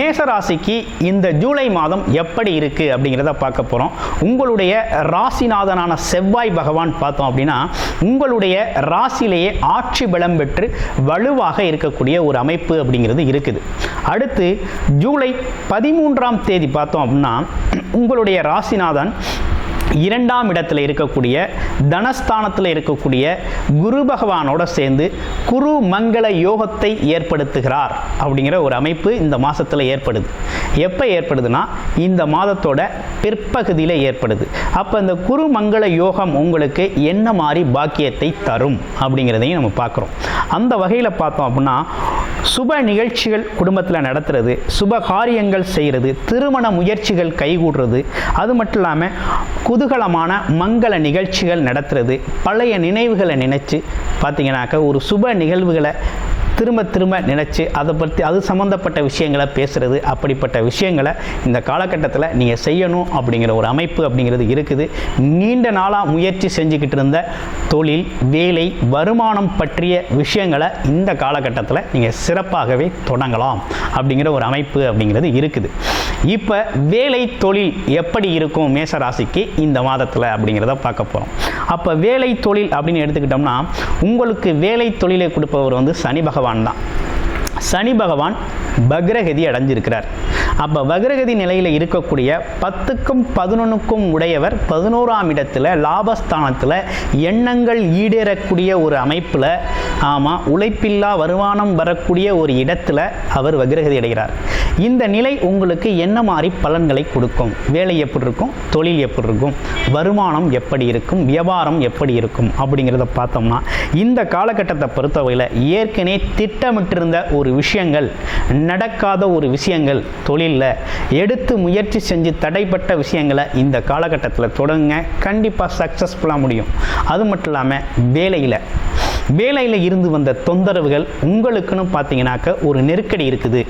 மேசராசிக்கு இந்த ஜூலை மாதம் எப்படி இருக்கு அப்படிங்கிறத பார்க்க போறோம். உங்களுடைய ராசிநாதனான செவ்வாய் பகவான் பார்த்தோம் அப்படின்னா உங்களுடைய ராசியிலேயே ஆட்சி பலம் பெற்று வலுவாக இருக்கக்கூடிய ஒரு அமைப்பு அப்படிங்கிறது இருக்குது. அடுத்து ஜூலை 13ஆம் தேதி பார்த்தோம் அப்படின்னா உங்களுடைய ராசிநாதன் 2ஆம் இடத்துல இருக்கக்கூடிய தனஸ்தானத்தில் இருக்கக்கூடிய குரு பகவானோட சேர்ந்து குரு மங்கள யோகத்தை ஏற்படுத்துகிறார் அப்படிங்கிற ஒரு அமைப்பு இந்த மாதத்தில் ஏற்படுது. எப்போ ஏற்படுதுன்னா இந்த மாதத்தோட பிற்பகுதியில் ஏற்படுது. அப்போ இந்த குரு மங்கள யோகம் உங்களுக்கு என்ன மாதிரி பாக்கியத்தை தரும் அப்படிங்கிறதையும் நம்ம பார்க்குறோம். அந்த வகையில் பார்த்தோம் அப்படின்னா சுப நிகழ்ச்சிகள் குடும்பத்தில் நடத்துறது, சுப காரியங்கள் செய்கிறது, திருமண முயற்சிகள் கைகூடுறது, அது மட்டும் இல்லாமல் குதூகலமான மங்கள நிகழ்ச்சிகள் நடத்துறது, பழைய நினைவுகளை நினைச்சு பார்த்தீங்கன்னாக்க ஒரு சுப நிகழ்வுகளை திரும்ப நினச்சி அதை பற்றி அது சம்மந்தப்பட்ட விஷயங்களை பேசுகிறது, அப்படிப்பட்ட விஷயங்களை இந்த காலகட்டத்தில் நீங்கள் செய்யணும் அப்படிங்கிற ஒரு அமைப்பு அப்படிங்கிறது இருக்குது. நீண்ட நாளாக முயற்சி செஞ்சுக்கிட்டு இருந்த தொழில், வேலை, வருமானம் பற்றிய விஷயங்களை இந்த காலகட்டத்தில் நீங்கள் சிறப்பாகவே தொடங்கலாம் அப்படிங்கிற ஒரு அமைப்பு அப்படிங்கிறது இருக்குது. இப்போ வேலை தொழில் எப்படி இருக்கும் மேசராசிக்கு இந்த மாதத்தில் அப்படிங்கிறத பார்க்க போகிறோம். அப்போ வேலை தொழில் அப்படின்னு எடுத்துக்கிட்டோம்னா உங்களுக்கு வேலை தொழிலை கொடுப்பவர் வந்து சனி பகவான் தான். சனி பகவான் வக்ரகதி அடைஞ்சிருக்கிறார். அப்போ வக்ரகதி நிலையில் இருக்கக்கூடிய 10க்கும் 11க்கும் உடையவர் 11ஆம் இடத்துல லாபஸ்தானத்தில் எண்ணங்கள் ஈடேறக்கூடிய ஒரு அமைப்பில், ஆமாம், உழைப்பில்லா வருமானம் வரக்கூடிய ஒரு இடத்துல அவர் வக்ரகதி அடைகிறார். இந்த நிலை உங்களுக்கு என்ன மாதிரி பலன்களை கொடுக்கும்? வேலை எப்படி இருக்கும், தொழில் எப்படி இருக்கும், வருமானம் எப்படி இருக்கும், வியாபாரம் எப்படி இருக்கும் அப்படிங்கிறத பார்த்தோம்னா இந்த காலகட்டத்தை பொறுத்தவரையில் ஏற்கனவே திட்டமிட்டிருந்த ஒரு விஷயங்கள், நடக்காத ஒரு விஷயங்கள், தொழிலில் எடுத்து முயற்சி செஞ்சு தடைப்பட்ட விஷயங்களை இந்த காலகட்டத்தில் தொடங்க கண்டிப்பாக சக்ஸஸ்ஃபுல்லாக முடியும். அது மட்டும் இல்லாமல் வேலையில் இருந்து வந்த தொந்தரவுகள் உங்களுக்குன்னு பார்த்தீங்கன்னாக்க ஒரு நெருக்கடி இருக்குது.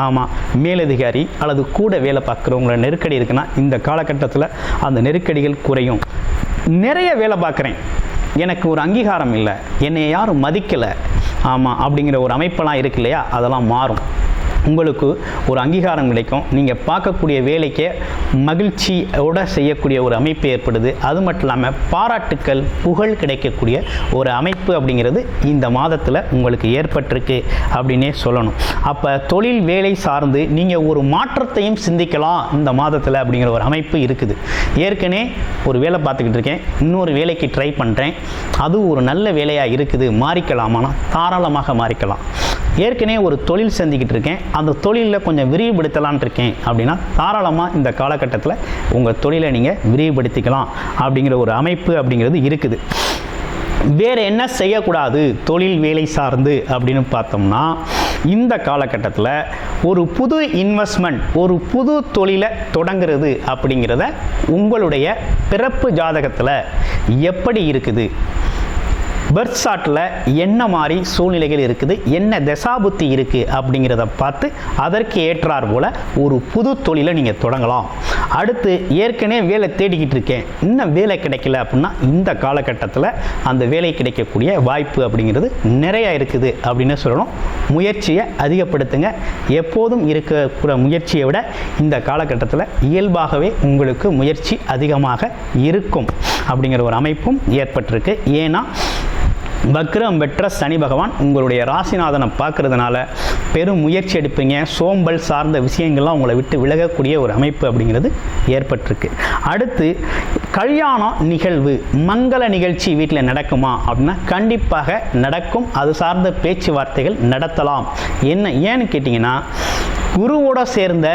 ஆமாம், மேலதிகாரி அல்லது கூட வேலை பார்க்குறவங்கள நெருக்கடி இருக்குன்னா இந்த காலகட்டத்தில் அந்த நெருக்கடிகள் குறையும். நிறைய வேலை பார்க்குறேன், எனக்கு ஒரு அங்கீகாரம் இல்லை, என்னை யாரும் மதிக்கலை, ஆமாம் அப்படிங்கிற ஒரு அமைப்பெல்லாம் இருக்கு இல்லையா, அதெல்லாம் மாறும். உங்களுக்கு ஒரு அங்கீகாரம் கிடைக்கும். நீங்கள் பார்க்கக்கூடிய வேலைக்கே மகிழ்ச்சியோட செய்யக்கூடிய ஒரு அமைப்பு ஏற்படுது. அது மட்டும் இல்லாமல் பாராட்டுக்கள், புகழ் கிடைக்கக்கூடிய ஒரு அமைப்பு அப்படிங்கிறது இந்த மாதத்தில் உங்களுக்கு ஏற்பட்டிருக்கு அப்படின்னே சொல்லணும். அப்போ தொழில் வேலை சார்ந்து நீங்கள் ஒரு மாற்றத்தையும் சிந்திக்கலாம் இந்த மாதத்தில் அப்படிங்கிற ஒரு அமைப்பு இருக்குது. ஏற்கனவே ஒரு வேலை பார்த்துக்கிட்டு இருக்கேன், இன்னொரு வேலைக்கு ட்ரை பண்ணுறேன், அது ஒரு நல்ல வேலையாக இருக்குது, மாறிக்கலாமானா தாராளமாக மாறிக்கலாம். ஏற்கனவே ஒரு தொழில் செஞ்சுக்கிட்டு இருக்கேன், அந்த தொழிலில் கொஞ்சம் விரிவுபடுத்தலான் இருக்கேன் அப்படின்னா தாராளமாக இந்த காலகட்டத்தில் உங்கள் தொழிலை நீங்கள் விரிவுபடுத்திக்கலாம் அப்படிங்கிற ஒரு அமைப்பு அப்படிங்கிறது இருக்குது. வேறு என்ன செய்யக்கூடாது தொழில் வேலை சார்ந்து அப்படின்னு பார்த்தோம்னா இந்த காலகட்டத்தில் ஒரு புது இன்வெஸ்ட்மெண்ட், ஒரு புது தொழிலை தொடங்குறது அப்படிங்கிறத உங்களுடைய பிறப்பு ஜாதகத்தில் எப்படி இருக்குது, பர்த் சார்ட்டில் என்ன மாதிரி சூழ்நிலைகள் இருக்குது, என்ன தசாபுத்தி இருக்குது அப்படிங்கிறத பார்த்து அதற்கு ஏற்றார் போல் ஒரு புது தொழிலை நீங்கள் தொடங்கலாம். அடுத்து ஏற்கனவே வேலை தேடிக்கிட்டு இருக்கேன், இன்னும் வேலை கிடைக்கல அப்படின்னா இந்த காலகட்டத்தில் அந்த வேலை கிடைக்கக்கூடிய வாய்ப்பு அப்படிங்கிறது நிறையா இருக்குது அப்படின்னு சொல்லணும். முயற்சியை அதிகப்படுத்துங்க. எப்போதும் இருக்கக்கூடிய முயற்சியை விட இந்த காலகட்டத்தில் இயல்பாகவே உங்களுக்கு முயற்சி அதிகமாக இருக்கும் அப்படிங்கிற ஒரு அமைப்பும் ஏற்பட்டிருக்கு. ஏன்னா வக்ரம் பெற்ற சனி பகவான் உங்களுடைய ராசிநாதனை பார்க்கறதுனால பெரும் முயற்சி எடுப்பீங்க. சோம்பல் சார்ந்த விஷயங்கள்லாம் உங்களை விட்டு விலகக்கூடிய ஒரு அமைப்பு அப்படிங்கிறது ஏற்பட்டிருக்கு. அடுத்து கல்யாண நிகழ்வு, மங்கள நிகழ்ச்சி வீட்டில் நடக்குமா அப்படின்னா கண்டிப்பாக நடக்கும். அது சார்ந்த பேச்சுவார்த்தைகள் நடத்தலாம். ஏன்னு கேட்டிங்கன்னா குருவோட சேர்ந்த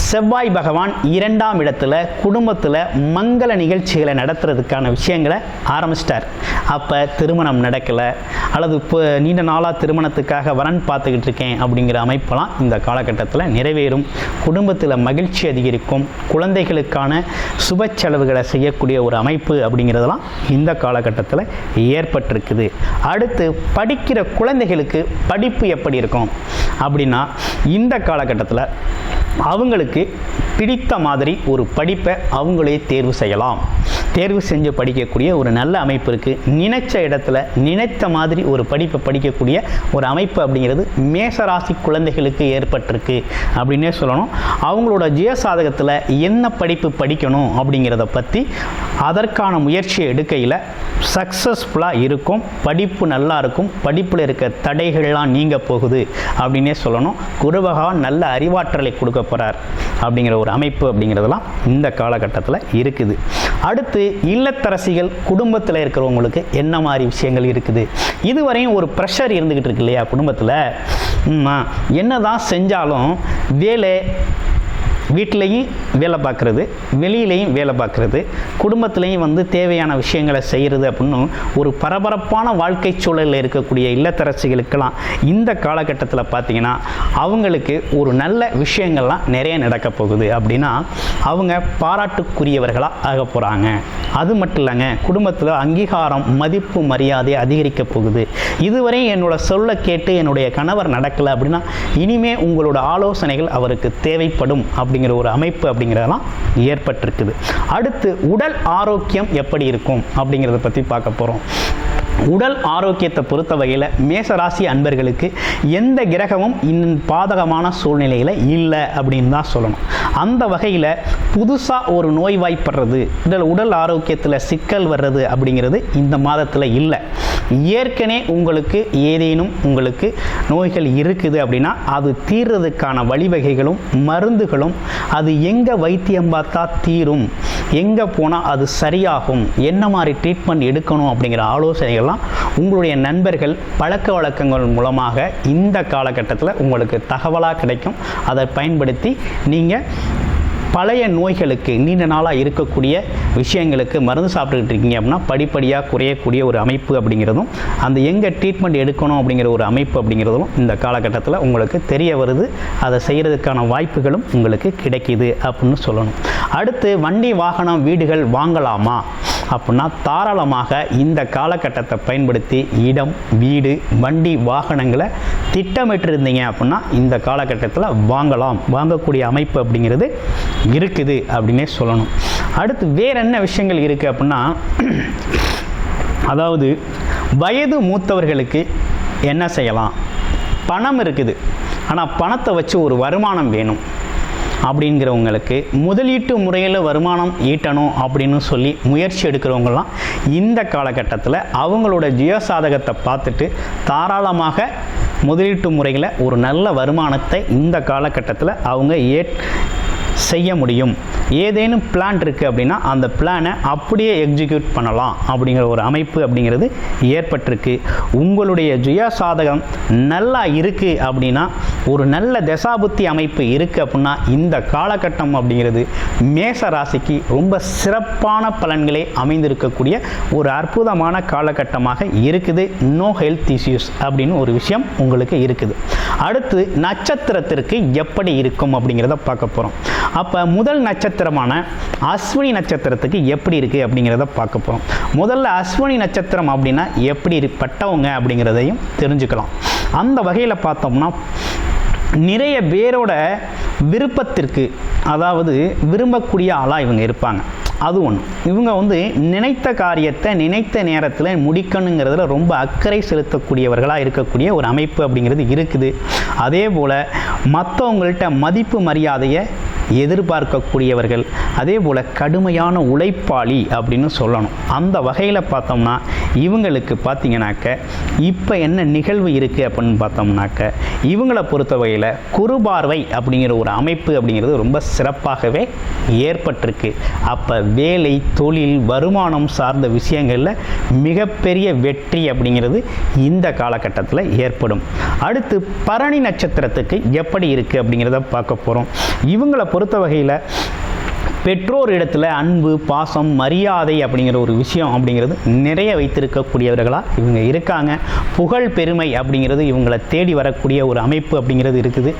செவ்வாய் பகவான் 2ஆம் இடத்துல குடும்பத்தில் மங்கள நிகழ்ச்சிகளை நடத்துறதுக்கான விஷயங்களை ஆரம்பிச்சிட்டார். அப்போ திருமணம் நடக்கலை அல்லது இப்போ நீண்ட நாளாக திருமணத்துக்காக வரன் பார்த்துக்கிட்டு இருக்கேன் அப்படிங்கிற அமைப்பெல்லாம் இந்த காலகட்டத்தில் நிறைவேறும். குடும்பத்தில் மகிழ்ச்சி அதிகரிக்கும். குழந்தைகளுக்கான சுப செலவுகளை செய்யக்கூடிய ஒரு அமைப்பு அப்படிங்கிறதெல்லாம் இந்த காலகட்டத்தில் ஏற்பட்டிருக்குது. அடுத்து படிக்கிற குழந்தைகளுக்கு படிப்பு எப்படி இருக்கும் அப்படின்னா இந்த காலகட்டத்தில் அவங்களுக்கு பிடித்த மாதிரி ஒரு படிப்பை அவங்களே தேர்வு செய்யலாம். தேர்வு செஞ்சு படிக்கக்கூடிய ஒரு நல்ல அமைப்பு இருக்குது. நினைச்ச இடத்துல நினைத்த மாதிரி ஒரு படிப்பை படிக்கக்கூடிய ஒரு அமைப்பு அப்படிங்கிறது மேசராசி குழந்தைகளுக்கு ஏற்பட்டிருக்கு அப்படின்னே சொல்லணும். அவங்களோட ஜீவசாதகத்தில் என்ன படிப்பு படிக்கணும் அப்படிங்கிறத பற்றி அதற்கான முயற்சியை எடுக்கையில் சக்ஸஸ்ஃபுல்லாக இருக்கும். படிப்பு நல்லா இருக்கும். படிப்பில் இருக்க தடைகள்லாம் நீங்க போகுது அப்படின்னே சொல்லணும். குரு பகவான் நல்ல அறிவாற்றலை கொடுக்க போகிறார் அப்படிங்கிற ஒரு அமைப்பு அப்படிங்கிறதெல்லாம் இந்த காலகட்டத்தில் இருக்குது. அடுத்து இல்லத்தரசிகள் குடும்பத்தில் இருக்கிறவங்களுக்கு என்ன மாதிரி விஷயங்கள் இருக்குது? இதுவரையும் ஒரு ப்ரெஷர் இருந்துக்கிட்டு இருக்கு இல்லையா குடும்பத்தில்? என்னதான் செஞ்சாலும் வேலை, வீட்டிலையும் வேலை பார்க்குறது, வெளியிலையும் வேலை பார்க்குறது, குடும்பத்திலையும் வந்து தேவையான விஷயங்களை செய்கிறது அப்படின்னு ஒரு பரபரப்பான வாழ்க்கை சூழலில் இருக்கக்கூடிய இல்லத்தரசிகளுக்கெல்லாம் இந்த காலகட்டத்தில் பார்த்திங்கன்னா அவங்களுக்கு ஒரு நல்ல விஷயங்கள்லாம் நிறைய நடக்க போகுது. அப்படின்னா அவங்க பாராட்டுக்குரியவர்களாக ஆக போகிறாங்க. அது மட்டும் இல்லைங்க, குடும்பத்தில் அங்கீகாரம், மதிப்பு, மரியாதை அதிகரிக்க போகுது. இதுவரை என்னோட சொல்ல கேட்டு என்னுடைய கணவர் நடக்கலை அப்படின்னா இனிமே உங்களோட ஆலோசனைகள் அவருக்கு தேவைப்படும் அப்படிங்கிற ஒரு அமைப்பு அப்படிங்கிறதெல்லாம் ஏற்பட்டிருக்குது. அடுத்து உடல் ஆரோக்கியம் எப்படி இருக்கும் அப்படிங்கிறத பற்றி பார்க்க போகிறோம். உடல் ஆரோக்கியத்தை பொறுத்த வகையில் மேசராசி அன்பர்களுக்கு எந்த கிரகமும் பாதகமான சூழ்நிலையில் இல்லை அப்படின்னு தான் சொல்லணும். அந்த வகையில் புதுசாக ஒரு நோய்வாய்ப்படுறது, உடல் ஆரோக்கியத்தில் சிக்கல் வர்றது அப்படிங்கிறது இந்த மாதத்தில் இல்லை. ஏற்கனவே உங்களுக்கு ஏதேனும் உங்களுக்கு நோய்கள் இருக்குது அப்படின்னா அது தீர்றதுக்கான வழிவகைகளும் மருந்துகளும், அது எங்கே வைத்தியம் பார்த்தா தீரும், எங்கே போனால் அது சரியாகும், என்ன மாதிரி ட்ரீட்மெண்ட் எடுக்கணும் அப்படிங்கிற ஆலோசனைகள்லாம் உங்களுடைய நண்பர்கள் பழக்க வழக்கங்கள் மூலமாக இந்த காலகட்டத்தில் உங்களுக்கு தகவலாக கிடைக்கும். அதை பயன்படுத்தி நீங்கள் பழைய நோய்களுக்கு, நீண்ட நாளாக இருக்கக்கூடிய விஷயங்களுக்கு மருந்து சாப்பிட்டுக்கிட்டு இருக்கீங்க அப்படின்னா படிப்படியாக குறையக்கூடிய ஒரு அமைப்பு அப்படிங்கிறதும், அந்த எங்கே ட்ரீட்மெண்ட் எடுக்கணும் அப்படிங்கிற ஒரு அமைப்பு அப்படிங்கிறதும் இந்த காலகட்டத்தில் உங்களுக்கு தெரிய வருது. அதை செய்கிறதுக்கான வாய்ப்புகளும் உங்களுக்கு கிடைக்கிது அப்படின்னு சொல்லணும். அடுத்து வண்டி, வாகனம், வீடுகள் வாங்கலாமா அப்படின்னா தாராளமாக இந்த காலகட்டத்தை பயன்படுத்தி இடம், வீடு, வண்டி, வாகனங்களை திட்டமிட்டு இருந்தீங்க அப்படின்னா இந்த காலகட்டத்தில் வாங்கலாம். வாங்கக்கூடிய அமைப்பு அப்படிங்கிறது இருக்குது அப்படின்னே சொல்லணும். அடுத்து வேறு என்ன விஷயங்கள் இருக்குது அப்படின்னா, அதாவது வயது மூத்தவர்களுக்கு என்ன செய்யலாம்? பணம் இருக்குது, ஆனால் பணத்தை வச்சு ஒரு வருமானம் வேணும் அப்படிங்கிறவங்களுக்கு, முதலீட்டு முறையில் வருமானம் ஈட்டணும் அப்படின்னு சொல்லி முயற்சி எடுக்கிறவங்கலாம் இந்த காலகட்டத்தில் அவங்களோட ஜீவசாதகத்தை பார்த்துட்டு தாராளமாக முதலீட்டு முறையில் ஒரு நல்ல வருமானத்தை இந்த காலகட்டத்தில் அவங்க செய்ய முடியும். ஏதேனும் பிளான் இருக்குது அப்படின்னா அந்த பிளானை அப்படியே எக்ஸிக்யூட் பண்ணலாம் அப்படிங்கிற ஒரு அமைப்பு அப்படிங்கிறது ஏற்பட்டிருக்கு. உங்களுடைய ஜீவசாதகம் நல்லா இருக்குது அப்படின்னா, ஒரு நல்ல தசாபுத்தி அமைப்பு இருக்குது அப்படின்னா இந்த காலகட்டம் அப்படிங்கிறது மேச ராசிக்கு ரொம்ப சிறப்பான பலன்களே அமைந்திருக்கக்கூடிய ஒரு அற்புதமான காலகட்டமாக இருக்குது. நோ ஹெல்த் இஷ்யூஸ் அப்படின்னு ஒரு விஷயம் உங்களுக்கு இருக்குது. அடுத்து நட்சத்திரத்திற்கு எப்படி இருக்கும் அப்படிங்கிறத பார்க்க போகிறோம். அப்போ முதல் நட்சத்திரமான அஸ்வினி நட்சத்திரத்துக்கு எப்படி இருக்குது அப்படிங்கிறத பார்க்க போகிறோம். முதல்ல அஸ்வினி நட்சத்திரம் அப்படின்னா எப்படி பட்டவங்க அப்படிங்கிறதையும் தெரிஞ்சுக்கலாம். அந்த வகையில் பார்த்தோம்னா நிறைய பேரோட விருப்பத்திற்கு, அதாவது விரும்பக்கூடிய ஆளாக இவங்க இருப்பாங்க. அது ஒன்று. இவங்க வந்து நினைத்த காரியத்தை நினைத்த நேரத்தில் முடிக்கணுங்கிறதுல ரொம்ப அக்கறை செலுத்தக்கூடியவர்களாக இருக்கக்கூடிய ஒரு அமைப்பு அப்படிங்கிறது இருக்குது. அதே போல் மற்றவங்கள்ட்ட மதிப்பு மரியாதையை எதிர்பார்க்கக்கூடியவர்கள், அதே போல் கடுமையான உழைப்பாளி அப்படின்னு சொல்லணும். அந்த வகையில் பார்த்தோம்னா இவங்களுக்கு பார்த்திங்கனாக்க இப்போ என்ன நிகழ்வு இருக்குது அப்படின்னு பார்த்தோம்னாக்க இவங்களை பொறுத்த வகையில் குறுபார்வை அப்படிங்கிற ஒரு அமைப்பு அப்படிங்கிறது ரொம்ப சிறப்பாகவே ஏற்பட்டிருக்கு. அப்போ வேலை, தொழில், வருமானம் சார்ந்த விஷயங்களில் மிகப்பெரிய வெற்றி அப்படிங்கிறது இந்த காலகட்டத்தில் ஏற்படும். அடுத்து பரணி நட்சத்திரத்துக்கு எப்படி இருக்குது அப்படிங்கிறத பார்க்க போகிறோம். இவங்களை பொறுத்த வகையில் பெற்றோர் இடத்துல அன்பு, பாசம், மரியாதை அப்படிங்கிற ஒரு விஷயம் அப்படிங்கிறது நிறைய வைத்திருக்கக்கூடியவர்களாக இவங்க இருக்காங்க. புகழ், பெருமை அப்படிங்கிறது இவங்களை தேடி வரக்கூடிய ஒரு அமைப்பு அப்படிங்கிறது இருக்குது.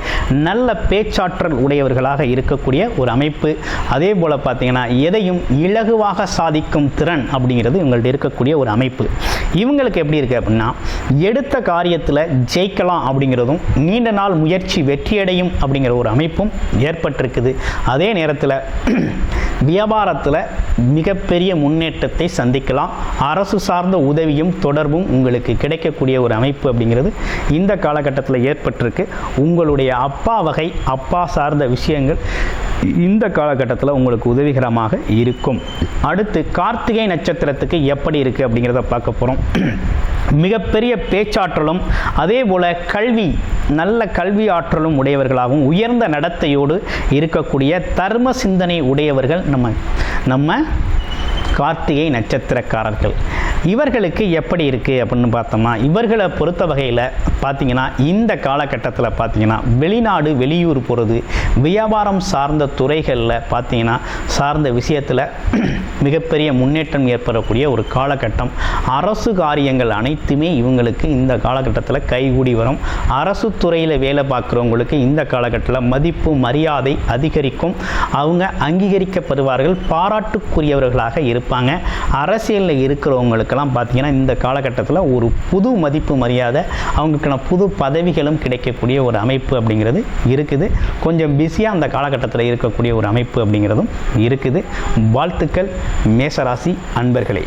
நல்ல பேச்சாற்றல் உடையவர்களாக இருக்கக்கூடிய ஒரு அமைப்பு. அதே போல் பார்த்திங்கன்னா எதையும் இலகுவாக சாதிக்கும் திறன் அப்படிங்கிறது இவங்கள்ட்ட இருக்கக்கூடிய ஒரு அமைப்பு. இவங்களுக்கு எப்படி இருக்குது அப்படின்னா எடுத்த காரியத்தில் ஜெயிக்கலாம் அப்படிங்கிறதும், நீண்ட நாள் முயற்சி வெற்றியடையும் அப்படிங்கிற ஒரு அமைப்பும் ஏற்பட்டிருக்குது. அதே நேரத்தில் வியாபாரத்தில் மிகப்பெரிய முன்னேற்றத்தை சந்திக்கலாம். அரசு சார்ந்த உதவியும் தொடர்பும் உங்களுக்கு கிடைக்கக்கூடிய ஒரு அமைப்பு அப்படிங்கிறது இந்த காலகட்டத்தில் ஏற்பட்டிருக்கு. உங்களுடைய அப்பா வகை, அப்பா சார்ந்த விஷயங்கள் இந்த காலகட்டத்தில் உங்களுக்கு உதவிகரமாக இருக்கும். அடுத்து கார்த்திகை நட்சத்திரத்துக்கு எப்படி இருக்குது அப்படிங்கிறத பார்க்க போகிறோம். மிகப்பெரிய பேச்சாற்றலும் அதே போல் நல்ல கல்வி ஆற்றலும் உடையவர்களாகவும் உயர்ந்த நடத்தையோடு இருக்கக்கூடிய தர்ம சிந்தனை உடையவர்கள் நம்ம கார்த்திகை நட்சத்திரக்காரர்கள். இவர்களுக்கு எப்படி இருக்குது அப்படின்னு பார்த்தோம்னா, இவர்களை பொறுத்த வகையில் பார்த்திங்கன்னா இந்த காலகட்டத்தில் பார்த்திங்கன்னா வெளிநாடு வெளியூர் போகிறது, வியாபாரம் சார்ந்த துறைகளில் பார்த்திங்கன்னா சார்ந்த விஷயத்தில் மிகப்பெரிய முன்னேற்றம் ஏற்படக்கூடிய ஒரு காலகட்டம். அரசு காரியங்கள் அனைத்துமே இவங்களுக்கு இந்த காலகட்டத்தில் கைகூடி வரும். அரசு துறையில் வேலை பார்க்குறவங்களுக்கு இந்த காலகட்டத்தில் மதிப்பு மரியாதை அதிகரிக்கும். அவங்க அங்கீகரிக்கப்படுவார்கள், பாராட்டுக்குரியவர்களாக இருப்பாங்க. அரசியலில் இருக்கிறவங்களுக்கெல்லாம் பார்த்திங்கன்னா இந்த காலகட்டத்தில் ஒரு புது மதிப்பு மரியாதை, அவங்களுக்கான புது பதவிகளும் கிடைக்கக்கூடிய ஒரு அமைப்பு அப்படிங்கிறது இருக்குது. கொஞ்சம் பிஸியாக அந்த காலகட்டத்தில் இருக்கக்கூடிய ஒரு அமைப்பு அப்படிங்கிறதும் இருக்குது. வாழ்த்துக்கள் மேசராசி அன்பர்களே.